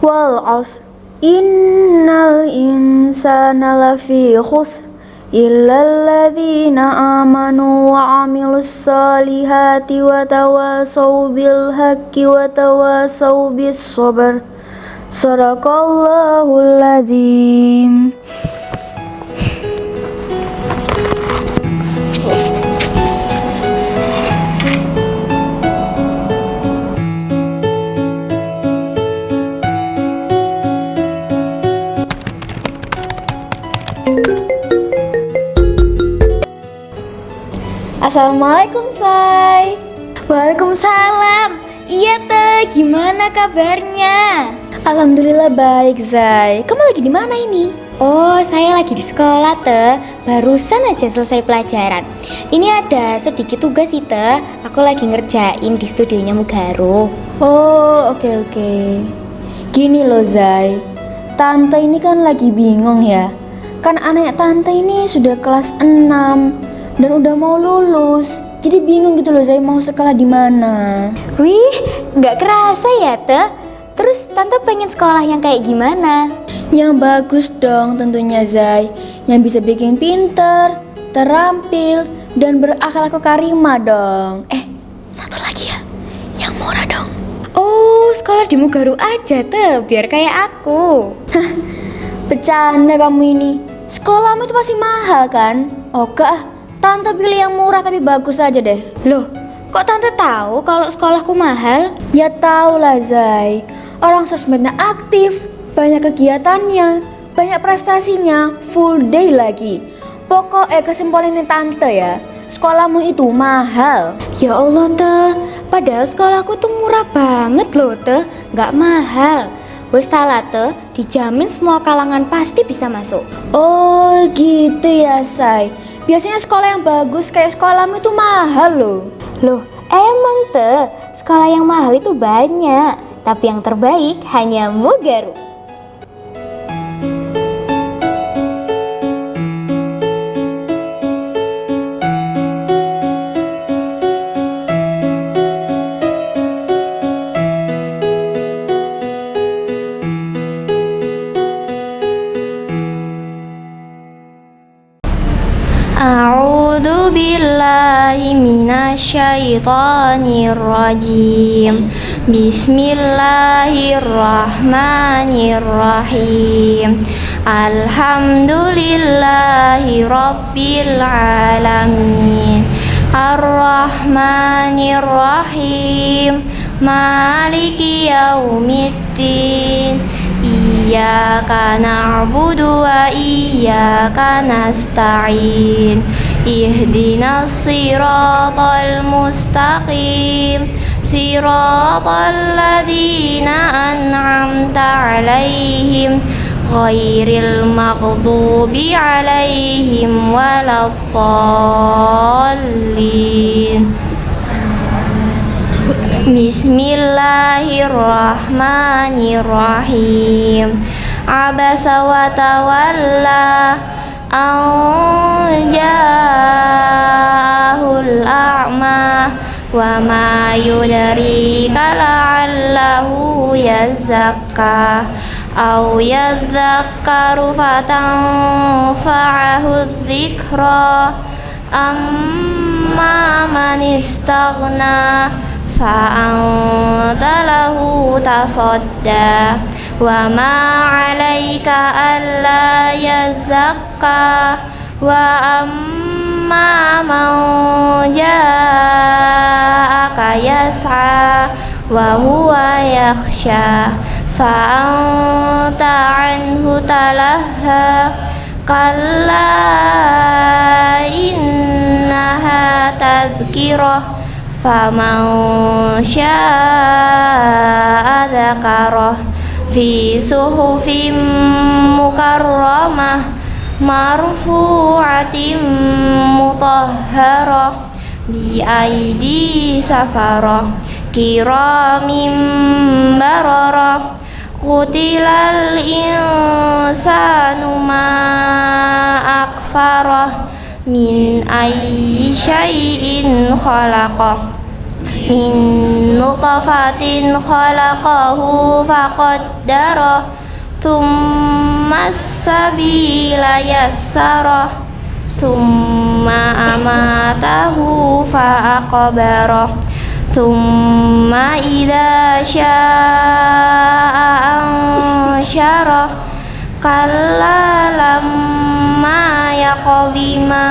Wal 'ashr innal insana lafi khusr illal ladzina amanu wa 'amilus solihati wa tawasaw bil haqqi wa tawasaw bis sabr. Shadaqallahul adzim. Assalamualaikum, Say. Waalaikumsalam. Iya teh, gimana kabarnya? Alhamdulillah baik, Zai. Kamu lagi di mana ini? Oh, saya lagi di sekolah teh. Barusan aja selesai pelajaran. Ini ada sedikit tugas sih teh. Aku lagi ngerjain di studionya Mugaru. Oh, oke. Gini loh, Zai. Tante ini kan lagi bingung ya. Kan anak tante ini sudah kelas 6 dan udah mau lulus. Jadi bingung gitu loh, Zai, mau sekolah di mana. Wih, nggak kerasa ya teh. Terus tante pengen sekolah yang kayak gimana? Yang bagus dong tentunya, Zai. Yang bisa bikin pinter, terampil, dan berakhlak karimah dong. Satu lagi ya, yang murah dong. Oh, sekolah di Mugaru aja teh, biar kayak aku. Bercanda kamu ini. Sekolahmu itu pasti mahal kan? Oke ah, tante pilih yang murah tapi bagus aja deh. Loh, kok tante tahu kalau sekolahku mahal? Ya tau lah, Zai. Orang sosmednya aktif, banyak kegiatannya, banyak prestasinya, full day lagi. Pokoknya kesimpulannya tante ya, sekolahmu itu mahal. Ya Allah teh, padahal sekolahku tuh murah banget loh teh, nggak mahal. Wes tala teh, dijamin semua kalangan pasti bisa masuk. Oh gitu ya, Say. Biasanya sekolah yang bagus kayak sekolahmu itu mahal loh. Loh, emang teh, sekolah yang mahal itu banyak, tapi yang terbaik hanya Mugaru. A'udzu billahi minasyaitonir rajim. Bismillahirrahmanirrahim. Alhamdulillahi rabbil alamin. Ar-Rahmanir-Rahim. Maliki yaumiddin. Iyyaka na'budu wa iyyaka nasta'in. Ihdinas siratal mustaqim. Siratal ladzina an'amta 'alaihim ghairil maghdubi 'alaihim waladdallin. Bismillahirrahmanirrahim. Abasa wa tawalla an ja'ahul a'ma wa ma yudrika la'allahu yazakka aw yadzakkaru fatanfa'ahu dzikra amma man istaghna fa'anta lahu tasadda wa ma 'alaika alla yazakka wa amma man ja'aka yas'a wa huwa yakhsha fa'anta 'anhu talaha kalla innaha tadhkirah faman syaa'a dzakarah fi suhufin mukarramah marfu'atin mutahharah bi aidi safarah kiramin bararah. Qutilal insanu ma akfarah min ayyi syai'in khalaqah من نطفة خلقه فقدره ثم السبيل يسره ثم أماته فأقبره ثم إذا شاء أنشره كلا لما يقض ما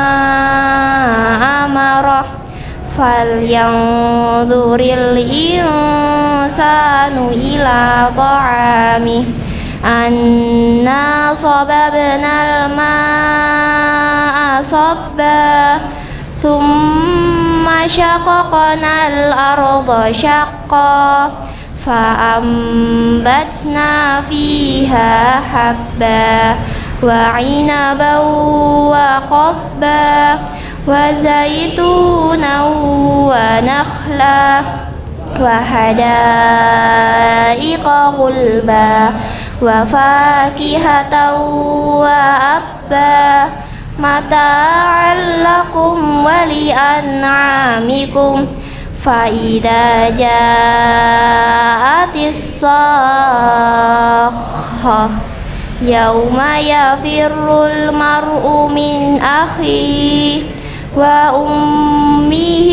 أمره فلينظر الإنسان إلى طعامه أنا صببنا الماء صبا ثم شققنا الأرض شقا فأنبتنا فيها حبا وعنبا وقضبا وزيتونا ونخلا وحدائق غلبا وفاكهة وأبا متاعا لكم ولأنعامكم فإذا جاءت الصاخة يوم يفر المرء من أخيه وأمه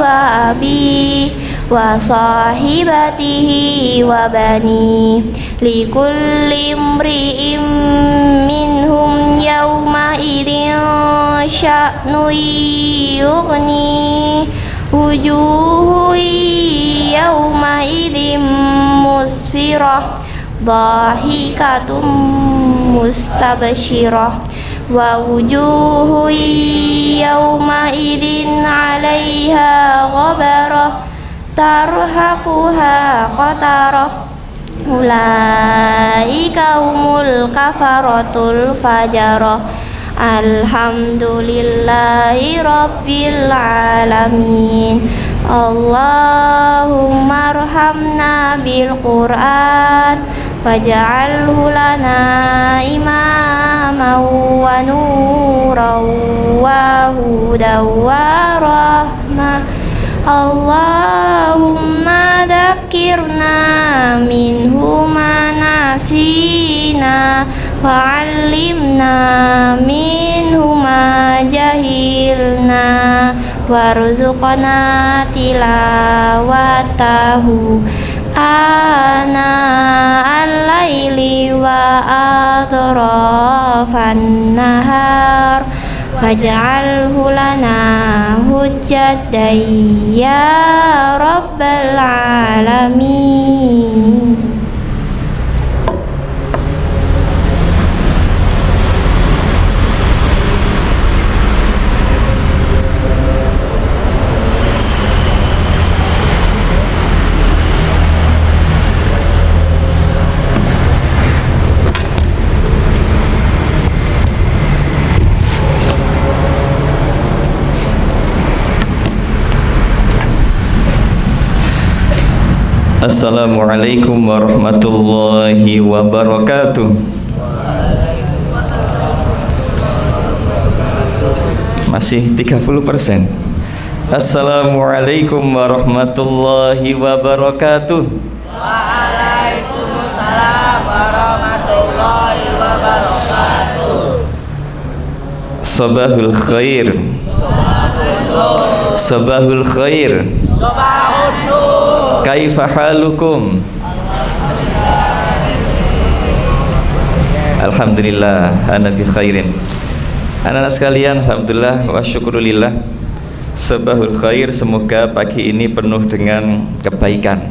وأبيه وصاحبته وبنيه لكل امرئ منهم يومئذ شأن يغنيه وجوه يومئذ مسفرة ضاحكة مستبشرة ووجوه يومئذ عليها غبرة ترهقها قترة أولئك هم الكفرة الفجرة الحمد لله رب العالمين اللهم ارحمنا بالقرآن واجعله لنا إماما ونورا وهدى ورحمة اللهم ذكرنا منه ما نسينا وعلمنا منه ما جهلنا وارزقنا تلاوته آناء الليل وأطراف النهار واجعله لنا حجة يا رب العالمين. Assalamualaikum warahmatullahi wabarakatuh. Masih 30%. Assalamualaikum warahmatullahi wabarakatuh. Waalaikumsalam warahmatullahi wabarakatuh. Sabahul khair. Sabahul khair. Sabahun nur. Kaifa halukum? Alhamdulillah, ana bi khairin. Anak-anak sekalian, alhamdulillah wa syukurillah. Sabahul khair, semoga pagi ini penuh dengan kebaikan.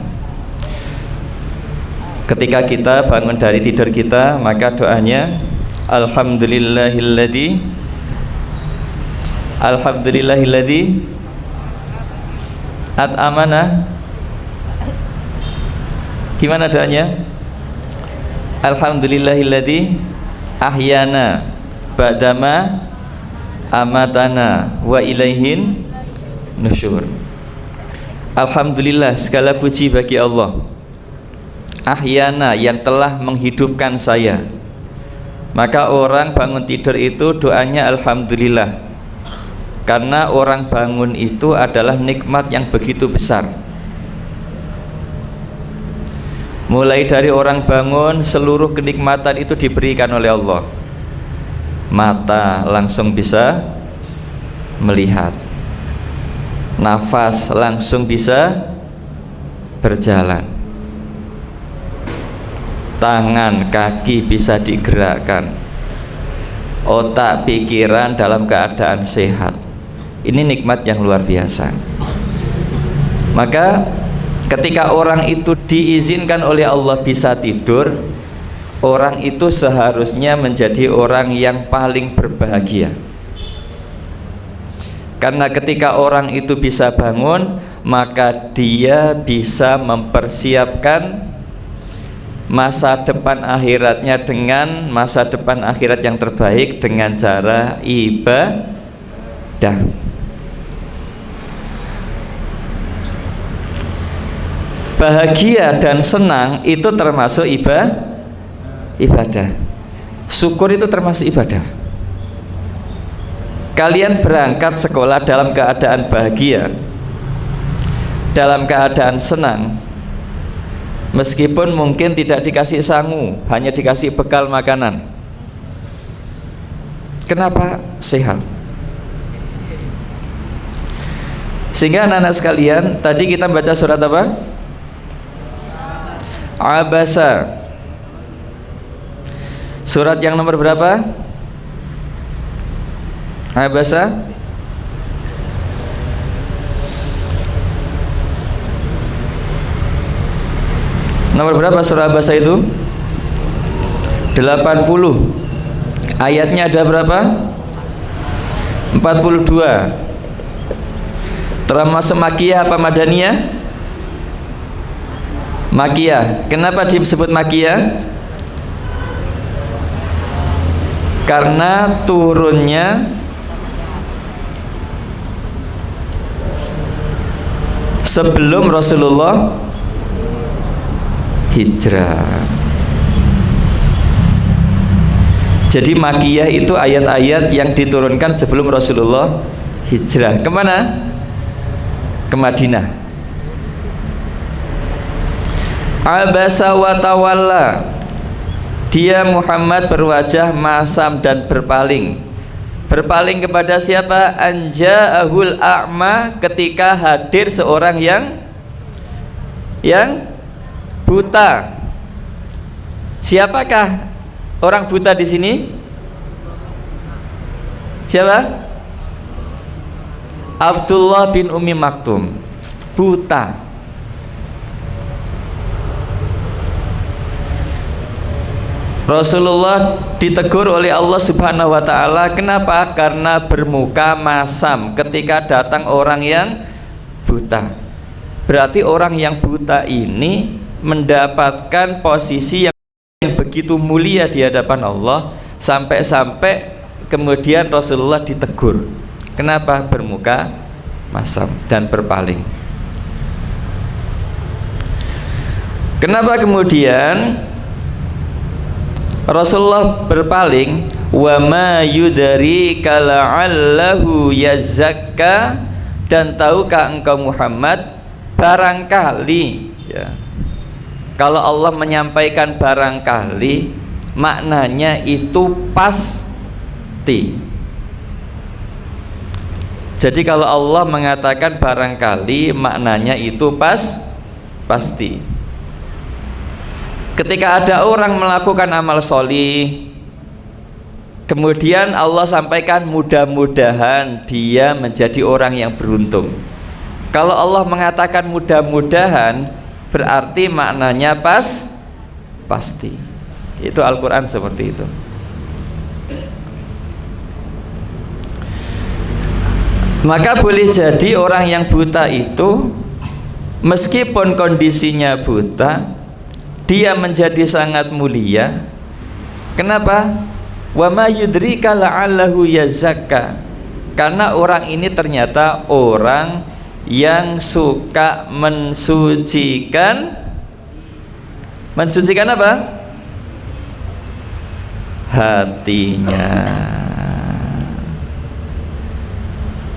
Ketika kita bangun dari tidur kita, maka doanya Alhamdulillahilladzi at'amana. Gimana doanya? Alhamdulillahilladzi ahyana ba'dama amatana wa ilaihin nusyur. Alhamdulillah, segala puji bagi Allah. Ahyana, yang telah menghidupkan saya. Maka orang bangun tidur itu doanya alhamdulillah, karena orang bangun itu adalah nikmat yang begitu besar. Mulai dari orang bangun, seluruh kenikmatan itu diberikan oleh Allah. Mata langsung bisa melihat, nafas langsung bisa berjalan, tangan, kaki bisa digerakkan, otak, pikiran dalam keadaan sehat. Ini nikmat yang luar biasa. Maka ketika orang itu diizinkan oleh Allah bisa tidur, orang itu seharusnya menjadi orang yang paling berbahagia. Karena ketika orang itu bisa bangun, maka dia bisa mempersiapkan masa depan akhiratnya dengan masa depan akhirat yang terbaik dengan cara ibadah. Bahagia dan senang itu termasuk ibadah. Syukur itu termasuk ibadah. Kalian berangkat sekolah dalam keadaan bahagia, dalam keadaan senang, meskipun mungkin tidak dikasih sangu, hanya dikasih bekal makanan. Kenapa? Sehat. Sehingga anak-anak sekalian, tadi kita baca surat apa? Abasa. Surat yang nomor berapa? Abasa. Nomor berapa surah Abasa itu? 80. Ayatnya ada berapa? 42. Termasuk makiyah apa madaniyah? Makiyah. Kenapa disebut makiyah? Karena turunnya sebelum Rasulullah hijrah. Jadi makiyah itu ayat-ayat yang diturunkan sebelum Rasulullah hijrah. Kemana? Ke Madinah. Abasa wa tawalla. Dia Muhammad berwajah masam dan berpaling. Berpaling kepada siapa? Anja'ahul a'ma, ketika hadir seorang yang buta. Siapakah orang buta di sini? Siapa? Abdullah bin Ummi Maktum, buta. Rasulullah ditegur oleh Allah Subhanahu wa ta'ala. Kenapa? Karena bermuka masam ketika datang orang yang buta. Berarti orang yang buta ini mendapatkan posisi yang begitu mulia di hadapan Allah, sampai-sampai kemudian Rasulullah ditegur. Kenapa? Bermuka masam dan berpaling. Kenapa kemudian Rasulullah berpaling? Wa ma yudrika la'allahu yazakka, dan tahukah engkau Muhammad, barangkali ya, kalau Allah menyampaikan barangkali, maknanya itu pasti. Jadi kalau Allah mengatakan barangkali, maknanya itu pasti. Ketika ada orang melakukan amal solih, kemudian Allah sampaikan mudah-mudahan dia menjadi orang yang beruntung. Kalau Allah mengatakan mudah-mudahan, berarti maknanya pasti. Itu Al-Quran seperti itu. Maka boleh jadi orang yang buta itu, meskipun kondisinya buta, dia menjadi sangat mulia. Kenapa? Wa ma yudrika la'allahu yazakka, karena orang ini ternyata orang yang suka mensucikan apa? Hatinya.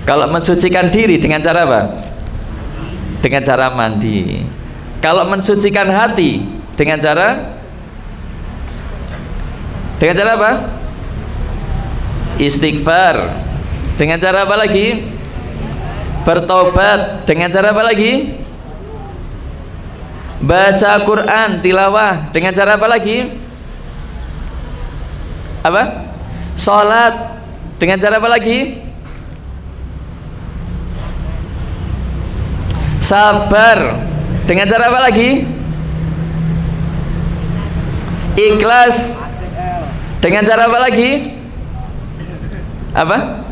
Kalau mensucikan diri dengan cara apa? Dengan cara mandi. Kalau mensucikan hati Dengan cara apa? Istighfar. Dengan cara apa lagi? Bertobat. Dengan cara apa lagi? Baca Quran, tilawah. Dengan cara apa lagi? Apa? Salat. Dengan cara apa lagi? Sabar. Dengan cara apa lagi? Ikhlas. Dengan cara apa lagi? Apa?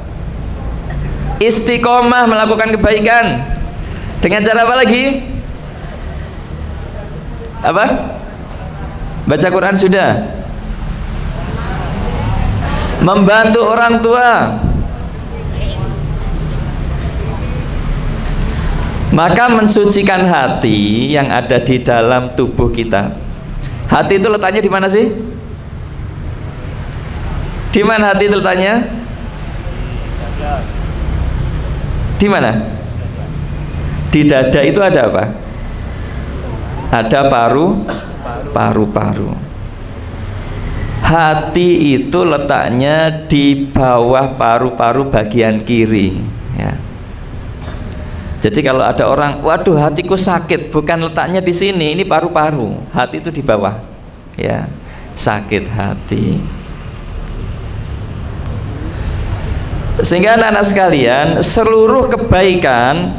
Istiqomah, melakukan kebaikan. Dengan cara apa lagi? Apa? Baca Quran sudah. Membantu orang tua. Maka mensucikan hati yang ada di dalam tubuh kita. Hati itu letaknya di mana sih? Di mana hati itu letaknya? Di mana? Di dada itu ada apa? Ada paru-paru. Hati itu letaknya di bawah paru-paru bagian kiri, ya. Jadi kalau ada orang, waduh hatiku sakit, bukan letaknya di sini, ini paru-paru. Hati itu di bawah, ya. Sakit hati. Sehingga anak-anak sekalian, seluruh kebaikan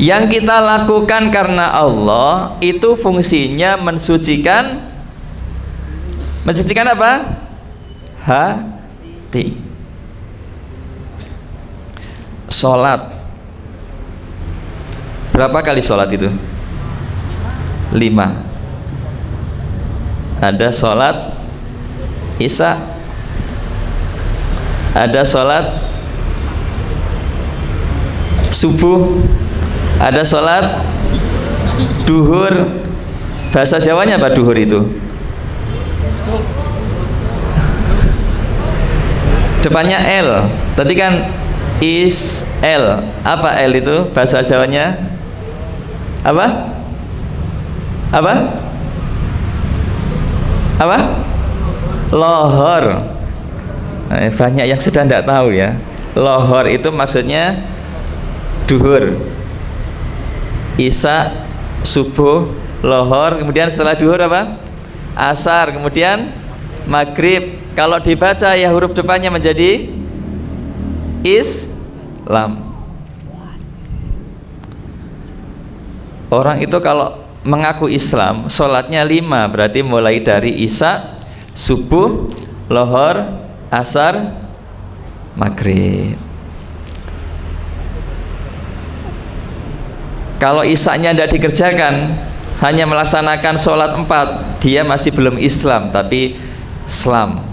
yang kita lakukan karena Allah itu fungsinya mensucikan apa? Hati. Sholat, berapa kali sholat itu? 5. Ada sholat Isya, ada sholat subuh, ada sholat duhur. Bahasa Jawanya apa duhur itu? Depannya L. Tadi kan is L. Apa L itu bahasa Jawanya? Apa? Lohor. Banyak yang sudah tidak tahu ya. Lohor itu maksudnya duhur. Isya, subuh, lohor. Kemudian setelah duhur apa? Asar. Kemudian maghrib. Kalau dibaca ya huruf depannya menjadi Islam. Orang itu kalau mengaku Islam, sholatnya 5, berarti mulai dari Isya, subuh, lohor, asar, maghrib. Kalau Isyanya tidak dikerjakan, hanya melaksanakan sholat 4, dia masih belum Islam, tapi Islam.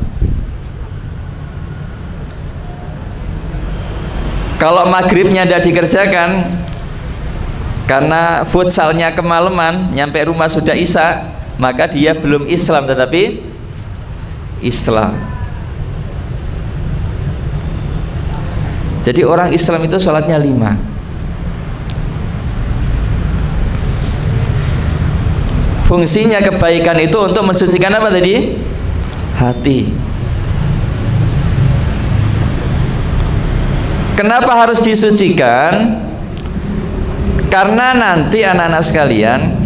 Kalau maghribnya tidak dikerjakan karena futsalnya kemalaman, nyampe rumah sudah Isya, maka dia belum Islam tetapi Islam. Jadi orang Islam itu sholatnya 5. Fungsinya kebaikan itu untuk mensucikan apa tadi? Hati. Kenapa harus disucikan? Karena nanti anak-anak sekalian,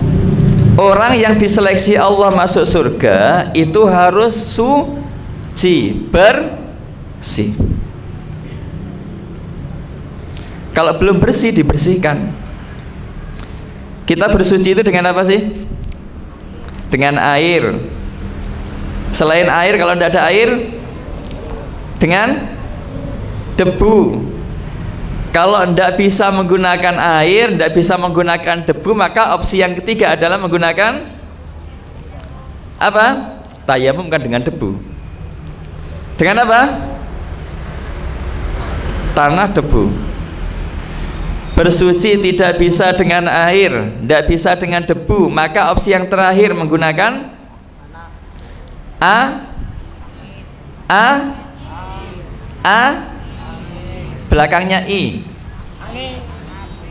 orang yang diseleksi Allah masuk surga itu harus suci, bersih. Kalau belum bersih, dibersihkan. Kita bersuci itu dengan apa sih? Dengan air. Selain air, kalau tidak ada air, dengan debu. Kalau tidak bisa menggunakan air, tidak bisa menggunakan debu, maka opsi yang ketiga adalah menggunakan apa? Tayamum, kan dengan debu. Dengan apa? Tanah, debu. Bersuci tidak bisa dengan air, tidak bisa dengan debu, maka opsi yang terakhir menggunakan belakangnya I.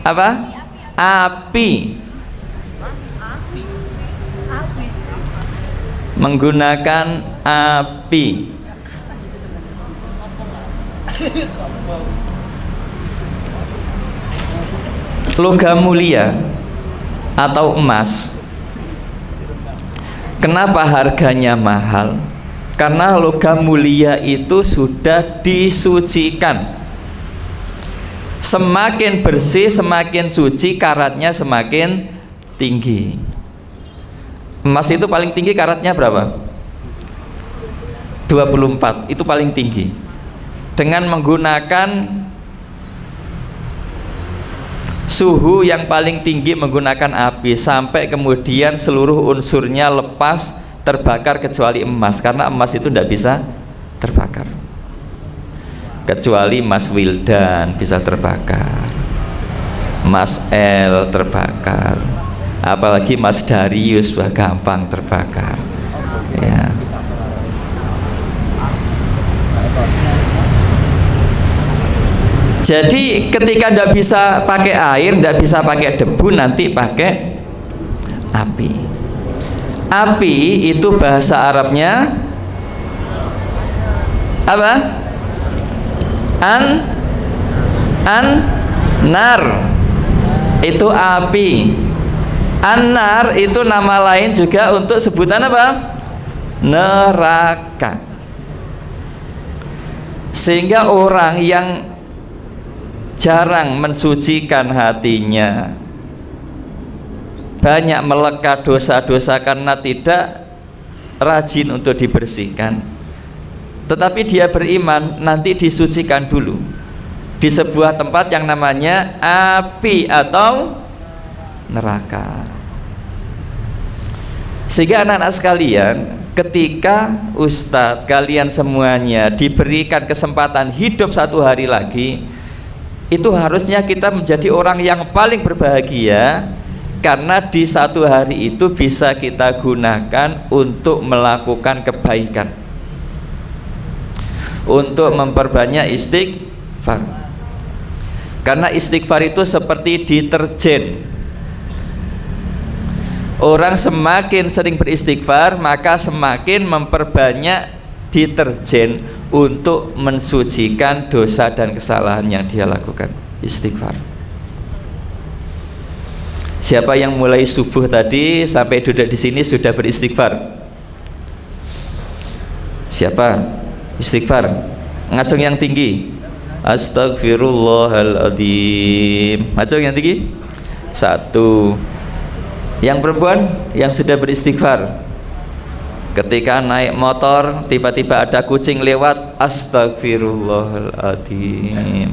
Apa? Api. menggunakan api. Logam mulia atau emas, kenapa harganya mahal? Karena logam mulia itu sudah disucikan. Semakin bersih, semakin suci, karatnya semakin tinggi. Emas itu paling tinggi karatnya berapa? 24, itu paling tinggi. Dengan menggunakan suhu yang paling tinggi, menggunakan api, sampai kemudian seluruh unsurnya lepas, terbakar kecuali emas, karena emas itu tidak bisa terbakar, kecuali emas Wildan bisa terbakar, emas L terbakar, apalagi emas Darius wah gampang terbakar ya. Jadi ketika tidak bisa pakai air, tidak bisa pakai debu, nanti pakai api. Api itu bahasa Arabnya apa? Nar itu api. An-nar itu nama lain juga untuk sebutan apa? Neraka. Sehingga orang yang jarang mensucikan hatinya, banyak melekat dosa-dosa karena tidak rajin untuk dibersihkan, tetapi dia beriman, nanti disucikan dulu di sebuah tempat yang namanya api atau neraka. Sehingga anak-anak sekalian, ketika Ustadz kalian semuanya diberikan kesempatan hidup satu hari lagi, itu harusnya kita menjadi orang yang paling berbahagia, karena di satu hari itu bisa kita gunakan untuk melakukan kebaikan, untuk memperbanyak istighfar. Karena istighfar itu seperti deterjen. Orang semakin sering beristighfar, maka semakin memperbanyak deterjen untuk mensucikan dosa dan kesalahan yang dia lakukan. Istighfar. Siapa yang mulai subuh tadi sampai duduk di sini sudah beristighfar? Siapa? Istighfar. Ngacung yang tinggi. Astagfirullahaladzim. Ngacung yang tinggi. 1. Yang perempuan yang sudah beristighfar, ketika naik motor tiba-tiba ada kucing lewat, astagfirullahaladzim.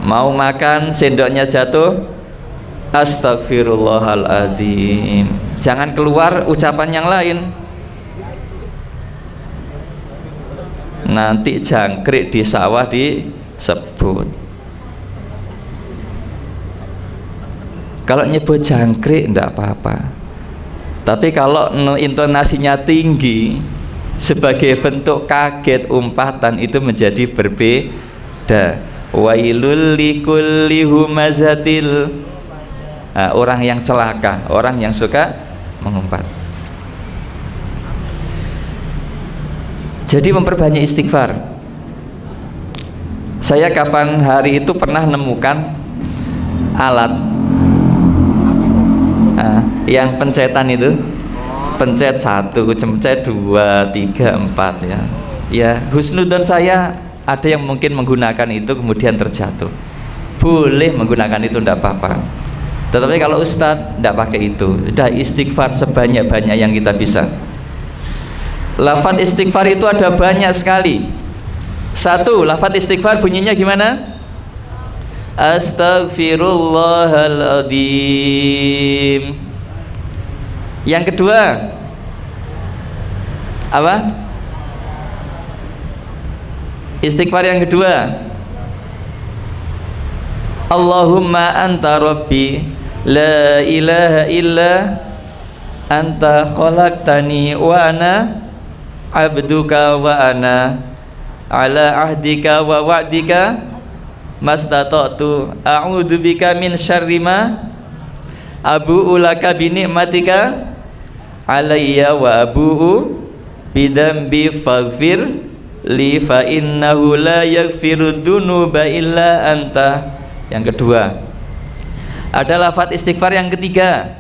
Mau makan sendoknya jatuh, astagfirullahaladzim. Jangan keluar ucapan yang lain, nanti jangkrik di sawah disebut. Kalau nyebut jangkrik enggak apa-apa, tapi kalau intonasinya tinggi sebagai bentuk kaget umpatan, itu menjadi berbeda. Wailul likulli humazatil, orang yang celaka, orang yang suka mengumpat. Jadi memperbanyak istighfar. Saya kapan hari itu pernah nemukan alat yang pencetan itu, pencet 1, pencet 2, 3, 4 ya. Ya, husnudzon saya ada yang mungkin menggunakan itu kemudian terjatuh. Boleh menggunakan itu, tidak apa-apa. Tetapi kalau Ustadz tidak pakai itu, sudah istighfar sebanyak-banyak yang kita bisa. Lafaz istighfar itu ada banyak sekali. 1, lafaz istighfar bunyinya gimana? Astagfirullahaladzim. Yang kedua apa? Istighfar yang kedua, Allahumma anta rabbi la ilaha illa anta khalaqtani wa ana abduka wa ana ala ahdika wa wa'dika mastata'tu a'udzu bika min syarri ma abu'u laka bi ni'matika alayya wa abu'u bidambi faghfir li fa innahu la yaghfiru dzunuba illa anta. Yang kedua ada lafaz istighfar yang ketiga.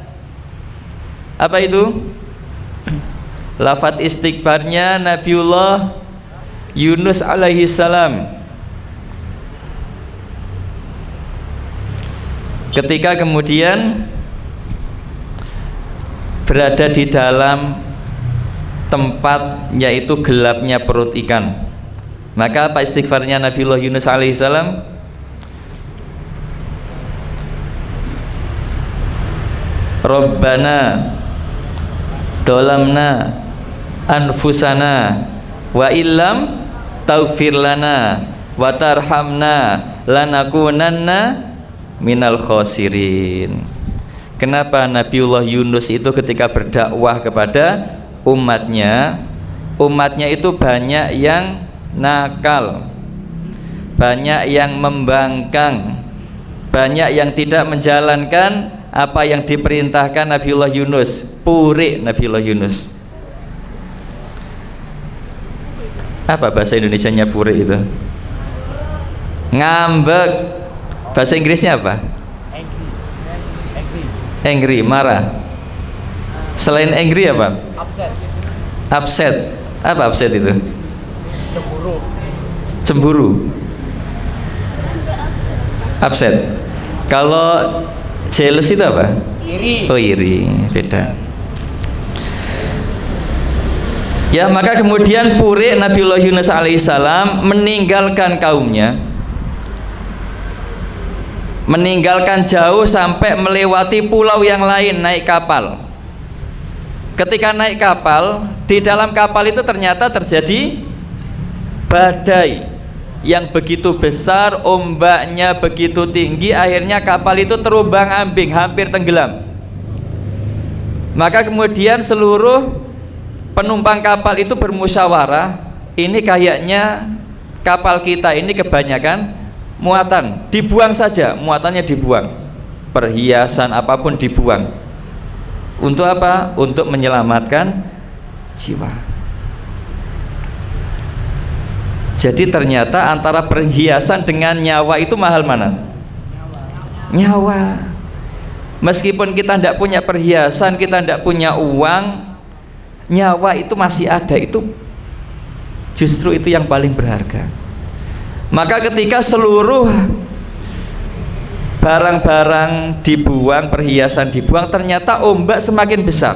Apa itu? Lafaz istighfarnya Nabiullah Yunus alaihi salam ketika kemudian berada di dalam tempat yaitu gelapnya perut ikan. Maka apa istighfarnya Nabiullah Yunus alaihi salam? Rabbana dolamna anfusana wa illam taghfir lana wa tarhamna lanakunanna minal khosirin. Kenapa Nabiullah Yunus itu ketika berdakwah kepada umatnya itu banyak yang nakal, banyak yang membangkang, banyak yang tidak menjalankan apa yang diperintahkan Nabiullah Yunus. Purik Nabiullah Yunus. Apa bahasa Indonesianya purik itu? Ngambek. Bahasa Inggrisnya apa? Angry, marah. Selain angry apa? Upset. Apa upset itu? Cemburu. Upset. Kalau jealous itu apa? Iri. Oh, iri, beda. Ya, maka kemudian purik Nabiullah Yunus alaihissalam meninggalkan kaumnya, meninggalkan jauh sampai melewati pulau yang lain, naik kapal. Ketika naik kapal, di dalam kapal itu ternyata terjadi badai yang begitu besar, ombaknya begitu tinggi, akhirnya kapal itu terombang-ambing, hampir tenggelam. Maka kemudian seluruh penumpang kapal itu bermusyawarah, ini kayaknya kapal kita ini kebanyakan muatan, dibuang saja, muatannya dibuang, perhiasan apapun dibuang. Untuk apa? Untuk menyelamatkan jiwa. Jadi ternyata antara perhiasan dengan nyawa itu mahal mana? Nyawa. Meskipun kita tidak punya perhiasan, kita tidak punya uang, nyawa itu masih ada. Itu justru itu yang paling berharga. Maka ketika seluruh barang-barang dibuang, perhiasan dibuang, ternyata ombak semakin besar.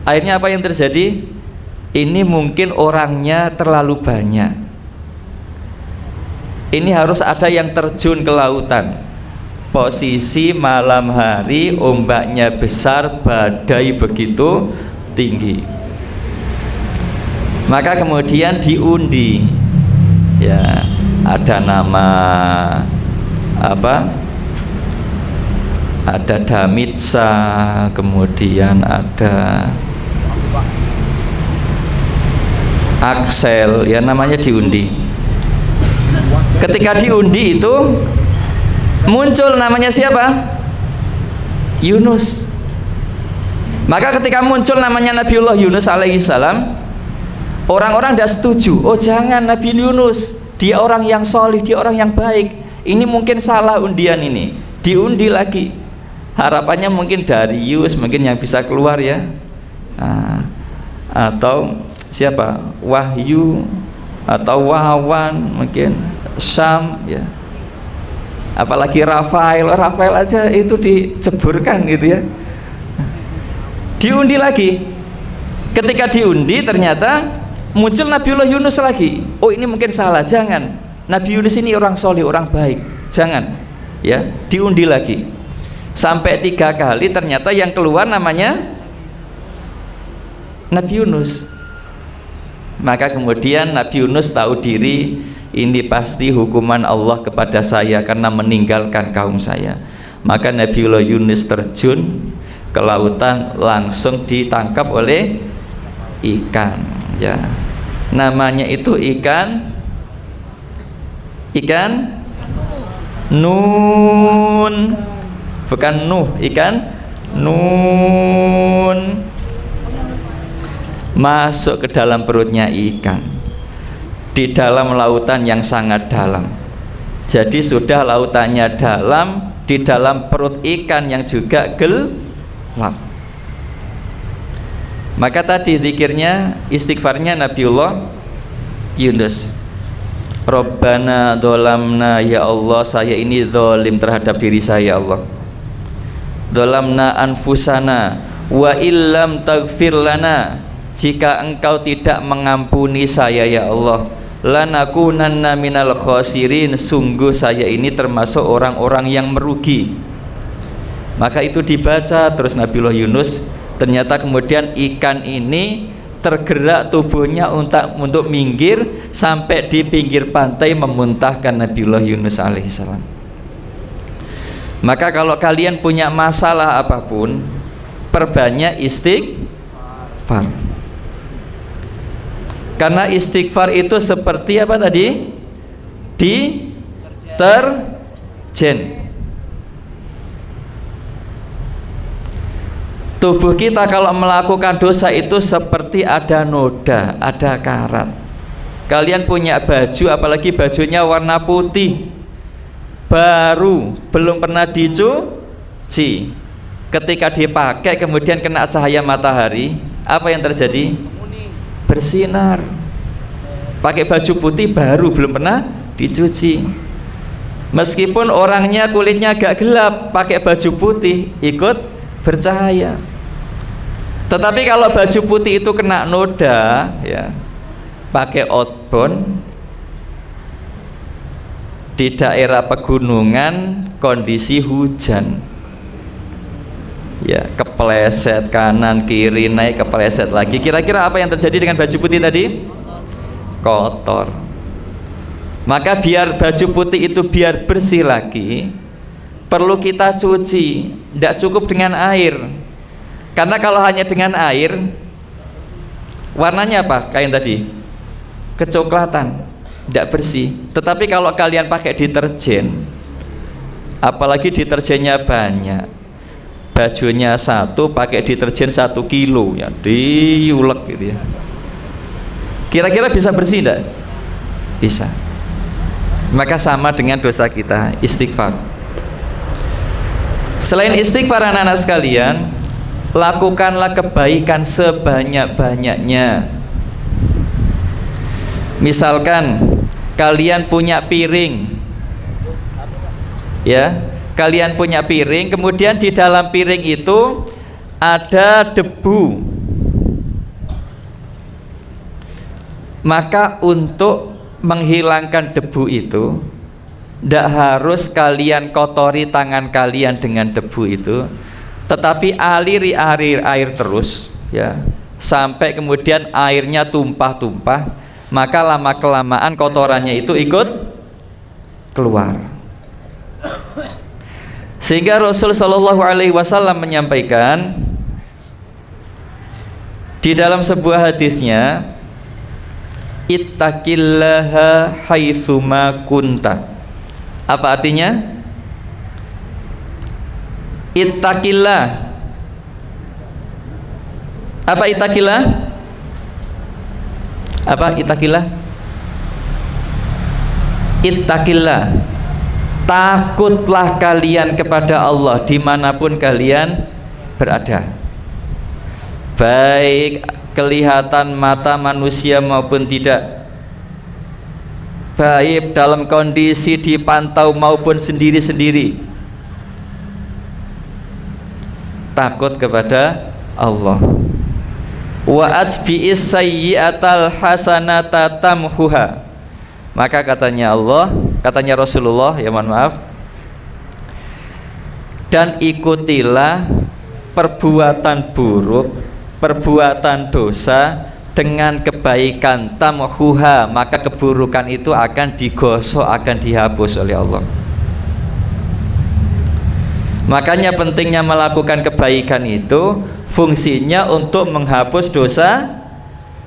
Akhirnya apa yang terjadi? Ini mungkin orangnya terlalu banyak. Ini harus ada yang terjun ke lautan. Posisi malam hari, ombaknya besar, badai begitu tinggi. Maka kemudian diundi. Ya, ada nama apa? Ada Damitsa, kemudian ada Axel, ya namanya diundi. Ketika diundi itu muncul namanya siapa? Yunus. Maka ketika muncul namanya Nabiullah Yunus alaihissalam, orang-orang tidak setuju. Oh jangan, Nabi Yunus, dia orang yang solih, dia orang yang baik. Ini mungkin salah undian ini. Diundi lagi. Harapannya mungkin Darius, mungkin yang bisa keluar ya. Atau siapa? Wahyu atau Wawan, mungkin Syam ya. Apalagi Rafael aja itu diceburkan gitu ya. Diundi lagi. Ketika diundi ternyata muncul Nabiullah Yunus lagi. Oh ini mungkin salah, jangan. Nabi Yunus ini orang soleh, orang baik, jangan. Ya, diundi lagi. Sampai 3 kali ternyata yang keluar namanya Nabi Yunus. Maka kemudian Nabi Yunus tahu diri, ini pasti hukuman Allah kepada saya karena meninggalkan kaum saya. Maka Nabiullah Yunus terjun ke lautan, langsung ditangkap oleh ikan ya. Namanya itu ikan Nun, bukan Nuh, ikan Nun. masuk ke dalam perutnya ikan di dalam lautan yang sangat dalam. Jadi sudah lautannya dalam, di dalam perut ikan yang juga gelap. Maka tadi zikirnya, istighfarnya Nabiullah Yunus. Rabbana dolamna, ya Allah saya ini zalim terhadap diri saya, ya Allah. Dolamna anfusana wa illam taghfir lana, jika engkau tidak mengampuni saya ya Allah, lanakunanna minal khasirin, sungguh saya ini termasuk orang-orang yang merugi. Maka itu dibaca terus Nabiullah Yunus. Ternyata kemudian ikan ini tergerak tubuhnya untuk minggir sampai di pinggir pantai memuntahkan Nabiullah Yunus alaihissalam. Maka kalau kalian punya masalah apapun, perbanyak istighfar. Karena istighfar itu seperti apa tadi? Deterjen. Tubuh kita kalau melakukan dosa itu seperti ada noda, ada karat. Kalian punya baju, apalagi bajunya warna putih, baru, belum pernah dicuci. Ketika dipakai kemudian kena cahaya matahari, apa yang terjadi? Bersinar. Pakai baju putih baru, belum pernah dicuci. Meskipun orangnya kulitnya agak gelap, pakai baju putih ikut bercahaya. Tetapi kalau baju putih itu kena noda, ya, pakai outbound di daerah pegunungan, kondisi hujan, ya, kepleset kanan kiri, naik kepleset lagi. Kira-kira apa yang terjadi dengan baju putih tadi? Kotor. Maka biar baju putih itu biar bersih lagi, perlu kita cuci. Tidak cukup dengan air, karena kalau hanya dengan air warnanya apa? Kayak tadi kecoklatan, tidak bersih. Tetapi kalau kalian pakai deterjen, apalagi deterjennya banyak, bajunya satu pakai deterjen 1 kilo, ya diulek gitu ya, kira-kira bisa bersih tidak? Bisa. Maka sama dengan dosa kita, istighfar. Selain istighfar anak-anak sekalian, lakukanlah kebaikan sebanyak-banyaknya. Misalkan kalian punya piring, ya, kalian punya piring, kemudian di dalam piring itu ada debu. Maka untuk menghilangkan debu itu, tidak harus kalian kotori tangan kalian dengan debu itu, tetapi aliri air terus, ya, sampai kemudian airnya tumpah-tumpah. Maka lama kelamaan kotorannya itu ikut keluar. Sehingga Rasul Shallallahu Alaihi Wasallam menyampaikan di dalam sebuah hadisnya, ittaqillaha haitsuma kunta. Apa artinya? Ittaqillah. Apa ittaqillah? Apa ittaqillah? Ittaqillah. Takutlah kalian kepada Allah dimanapun kalian berada, baik kelihatan mata manusia maupun tidak, baik dalam kondisi dipantau maupun sendiri-sendiri. Takut kepada Allah. Wa atbi'is sayyi'atal hasanata tamhuha. Maka katanya Allah, katanya Rasulullah, ya mohon maaf, dan ikutilah perbuatan buruk, perbuatan dosa dengan kebaikan, tamhuha, maka keburukan itu akan digosok, akan dihapus oleh Allah. Makanya pentingnya melakukan kebaikan itu fungsinya untuk menghapus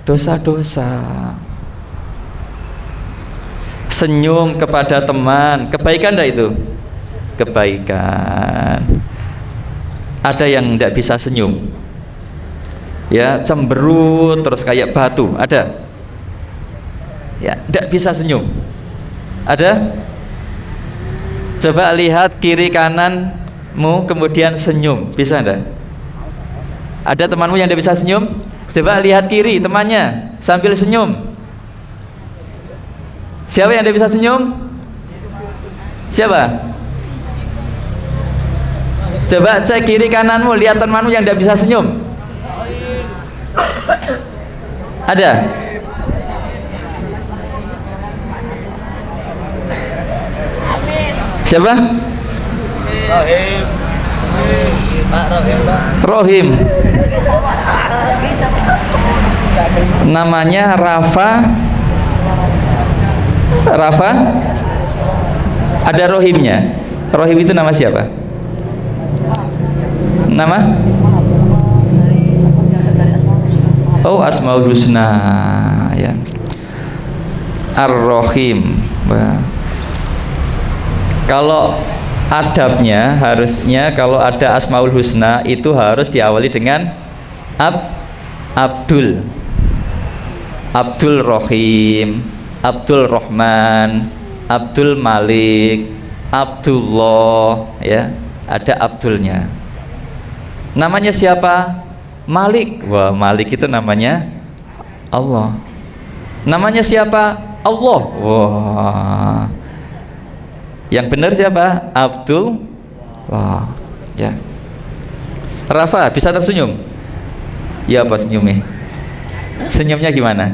dosa-dosa. Senyum kepada teman, kebaikan enggak itu? Kebaikan. Ada yang tidak bisa senyum? ya, cemberut terus kayak batu, ada? Ya, tidak bisa senyum. Ada? Coba lihat kiri kananmu kemudian senyum, bisa enggak? Ada temanmu yang tidak bisa senyum? Coba lihat kiri temannya sambil senyum. Siapa yang tidak bisa senyum? Siapa? Coba cek kiri kananmu, lihat temanmu yang tidak bisa senyum. Ada? Siapa? Rohim. Pak Rohim, Pak. Rohim. Namanya Rafa. Rafa? Ada Rohimnya. Rohim itu nama siapa? Nama? Oh, Asmaul Husna, ya. Ar-Rohim. Kalau adabnya harusnya kalau ada Asmaul Husna itu harus diawali dengan Abdul, Abdul Rohim, Abdul Rahman, Abdul Malik, Abdullah, ya, ada Abdulnya. Namanya siapa? Malik. Wah, Malik itu namanya Allah. Namanya siapa? Allah. Wah. Yang benar siapa? Abdullah. Ya. Rafa bisa tersenyum? Ya, apa senyumnya? Senyumnya gimana?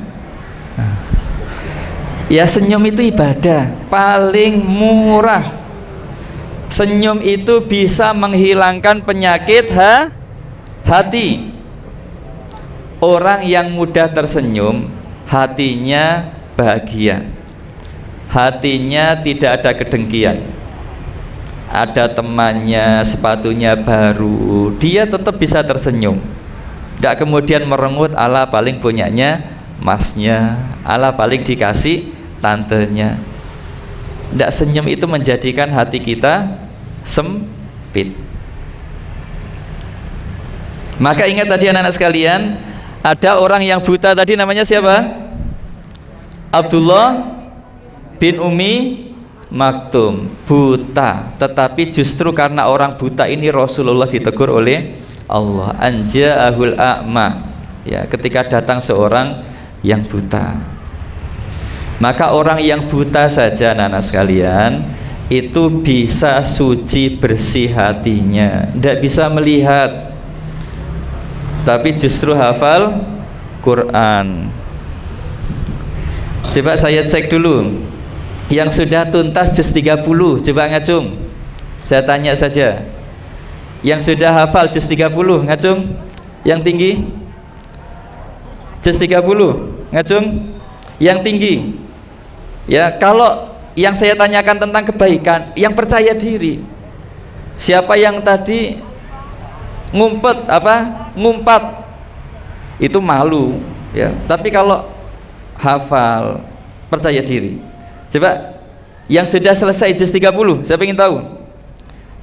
Ya, senyum itu ibadah paling murah. Senyum itu bisa menghilangkan penyakit hati. Orang yang mudah tersenyum, hatinya bahagia, hatinya tidak ada kedengkian. Ada temannya, sepatunya baru, dia tetap bisa tersenyum. Tidak kemudian merengut, ala paling punyanya masnya, ala paling dikasih tantenya. Tidak, senyum itu menjadikan hati kita sempit. Maka ingat tadi anak-anak sekalian, ada orang yang buta tadi namanya siapa? Abdullah bin Umi Maktum, buta, tetapi justru karena orang buta ini Rasulullah ditegur oleh Allah, anja'ahul a'ma, ya, ketika datang seorang yang buta. Maka orang yang buta saja anak-anak sekalian itu bisa suci bersih hatinya, tidak bisa melihat, tapi justru hafal Quran. Coba saya cek dulu yang sudah tuntas juz 30, coba ngacung. Saya tanya saja, yang sudah hafal juz 30 ngacung, yang tinggi. Juz 30 ngacung, yang tinggi. Ya, kalau yang saya tanyakan tentang kebaikan, yang percaya diri. Siapa yang tadi ngumpat itu malu, ya. Tapi kalau hafal, percaya diri. Coba yang sudah selesai juz 30, saya ingin tahu.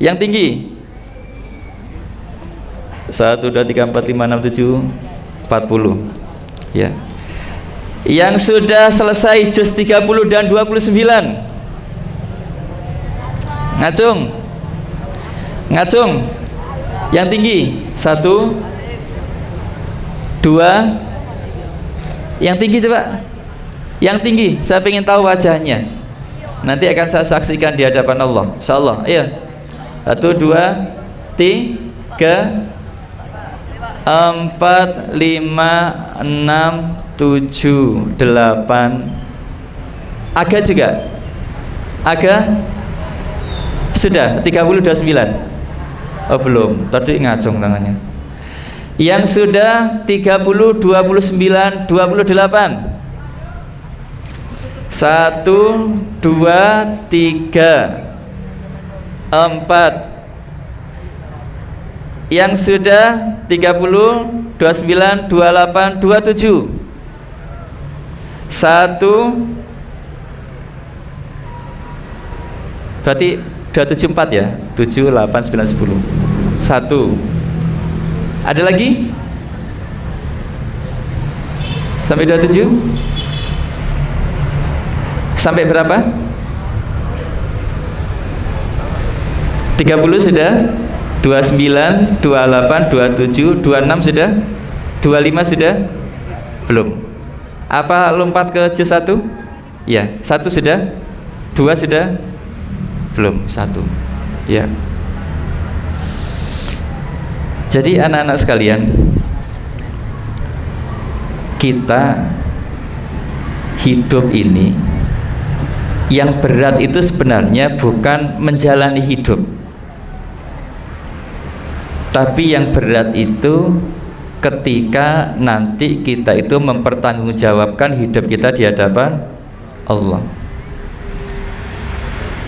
Yang tinggi. 1 2 3 4 5 6 7 40. Ya. Yang sudah selesai juz 30 dan 29. Ngacung. Ngacung. Yang tinggi 1 2. Yang tinggi coba. Yang tinggi, saya ingin tahu wajahnya. Nanti akan saya saksikan di hadapan Allah, insyaallah. Iya. 1 2 3 4 5 6 7 8. Agak juga. Agak sudah 30 29. Oh belum, tadi ngacung tangannya. Yang sudah 30 29 28. 1 2 3 4. Yang sudah 30 29 28 27. 1. Berarti 274 ya. 7 8 9 10. 1. Ada lagi? Sampai 27? Sampai berapa? 30 sudah? 29, 28, 27, 26 sudah? 25 sudah? Belum. Apa lompat ke juz 1? Ya, 1 sudah? 2 sudah? Belum, 1. Ya. Jadi anak-anak sekalian, kita hidup ini yang berat itu sebenarnya bukan menjalani hidup, tapi yang berat itu ketika nanti kita itu mempertanggungjawabkan hidup kita di hadapan Allah.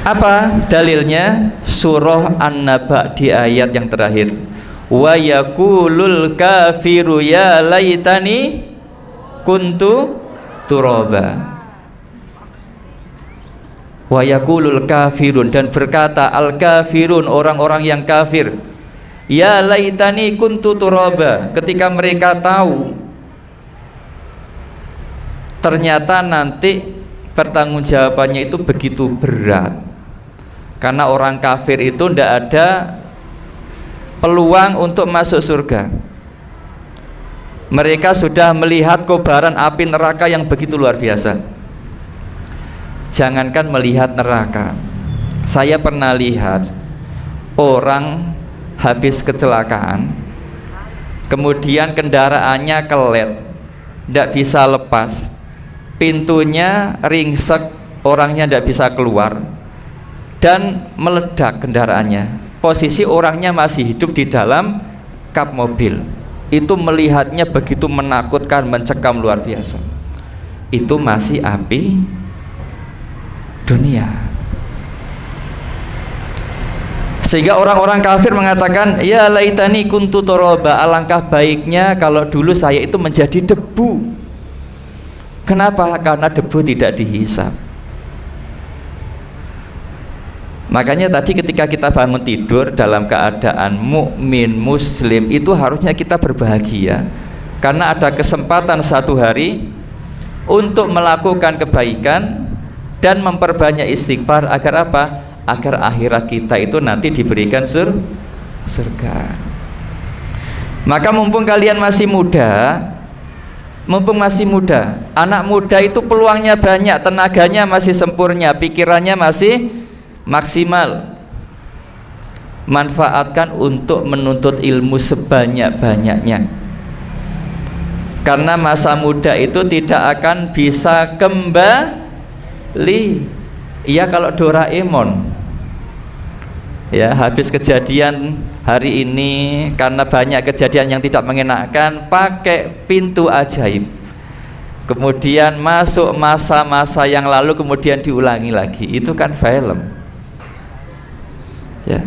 Apa dalilnya? Surah An-Naba di ayat yang terakhir, wa yaqulul kafiru ya laitani kuntu turaba. Wa yaqulul kafirun, dan berkata al kafirun, orang-orang yang kafir, ya laitani kuntu turaba, ketika mereka tahu ternyata nanti pertanggungjawabannya itu begitu berat. Karena orang kafir itu tidak ada peluang untuk masuk surga. Mereka sudah melihat kobaran api neraka yang begitu luar biasa. Jangankan melihat neraka, saya pernah lihat orang habis kecelakaan, kemudian kendaraannya kelet, tidak bisa lepas, pintunya ringsek, orangnya tidak bisa keluar, dan meledak kendaraannya. Posisi orangnya masih hidup di dalam kap mobil. Itu melihatnya begitu menakutkan, mencekam luar biasa. Itu masih api dunia. Sehingga orang-orang kafir mengatakan, ya laitani kuntu toroba, alangkah baiknya kalau dulu saya itu menjadi debu. Kenapa? Karena debu tidak dihisab. Makanya tadi ketika kita bangun tidur dalam keadaan mukmin muslim, itu harusnya kita berbahagia karena ada kesempatan satu hari untuk melakukan kebaikan dan memperbanyak istighfar. Agar apa? Agar akhirat kita itu nanti diberikan surga. Maka mumpung kalian masih muda, anak muda itu peluangnya banyak, tenaganya masih sempurna, pikirannya masih maksimal. Manfaatkan untuk menuntut ilmu sebanyak-banyaknya, karena masa muda itu tidak akan bisa kembali. Iya, kalau Doraemon ya, habis kejadian hari ini karena banyak kejadian yang tidak mengenakan, pakai pintu ajaib, kemudian masuk masa-masa yang lalu, kemudian diulangi lagi. Itu kan film ya.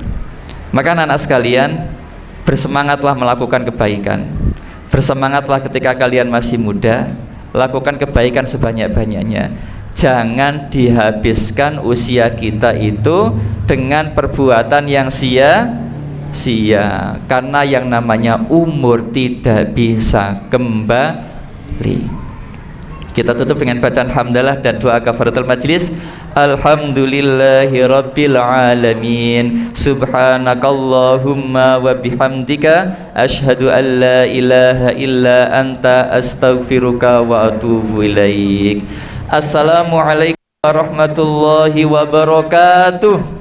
Maka anak-anak sekalian, bersemangatlah melakukan kebaikan, bersemangatlah ketika kalian masih muda, lakukan kebaikan sebanyak-banyaknya. Jangan dihabiskan usia kita itu dengan perbuatan yang sia-sia, karena yang namanya umur tidak bisa kembali. Kita tutup dengan bacaan hamdalah dan doa kafaratul majlis. Alhamdulillahi rabbil alamin. Subhanakallahumma wa bihamdika asyhadu an la ilaha illa anta astaghfiruka wa atubu ilaik. Assalamualaikum warahmatullahi wabarakatuh.